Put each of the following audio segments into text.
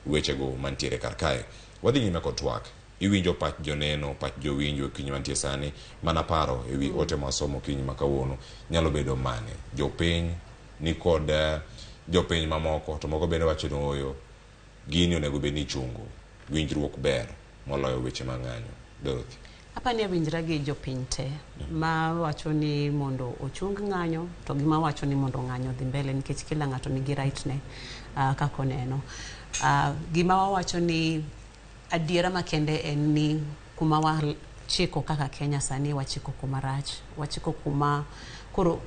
wechego mantiere kar kae. Wadhi nyime kod twak. Iwinjo pach joneno, pach jowinjo kiny mantie sani, mana paro ewi ote masomo kiny makawuono nyalo bedo mane. Jopiny ni kod jopiny mamoko to moko bende wacho ni oyo gini onego bed ni chungo. Winjruok ber moloyo weche mang'anyo. Dorothy. Apa ne winjra gi jopiny te ma wacho ni mondo ochung ng'anyo to gima wacho ni mondo ng'anyo dhi mbele nikech kila ng'ato nigi right ne kako neno. Gima wacho ni adiera makende en ni kuma wachiko kaka Kenya sani wachiko kuma rach, wachiko kuma koro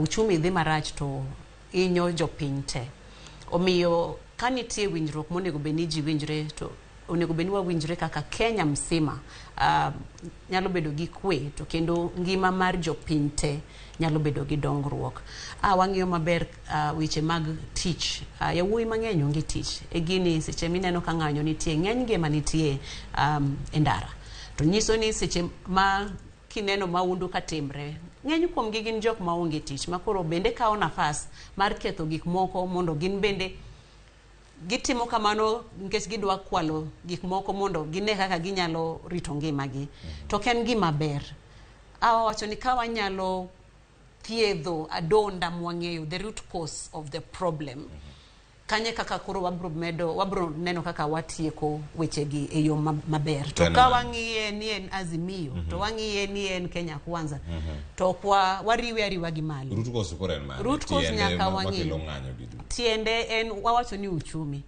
uchumi dhi marach to hinyo jopiny te. Omiyo kanitie winjruok monego bed ni ji winjre to onego bed ni wawinjre kaka Kenya msima nyalo bedo gi kwe to kendo ngima mar jopiny te nyalo bedo gi dongruok. Wang'iyo maber weche mag tich. Yawuoyi mang'eny onge tich. E gini seche mineno ka ng'anyo nitie ng'eny gema nitie e ndara. To nyiso ni seche ma kineno maundu katimre ng'eny kuom gi gin jok ma onge tich makoro bende kawo nafas mar ketho gik moko mondo gin bende gitimo kamano nikech gidwa kwalo gik moko mondo gine kaka ginyalo rito ngimagi. To ken gima ber. Wacho ni ka wanyalo thiedho adonda mwang'eyo, the root cause of the problem. Kanye kaka koro wabro neno kaka watieko wechegi e yo maber. To ka wang'iye ni en Azimio, to wang'iye ni en Kenya Kwanza, to kwa wariwe ariwa gi malo. Root cause kore en mano. Root cause nyaka wang'iyo. Tiende en wawacho ni uchumi.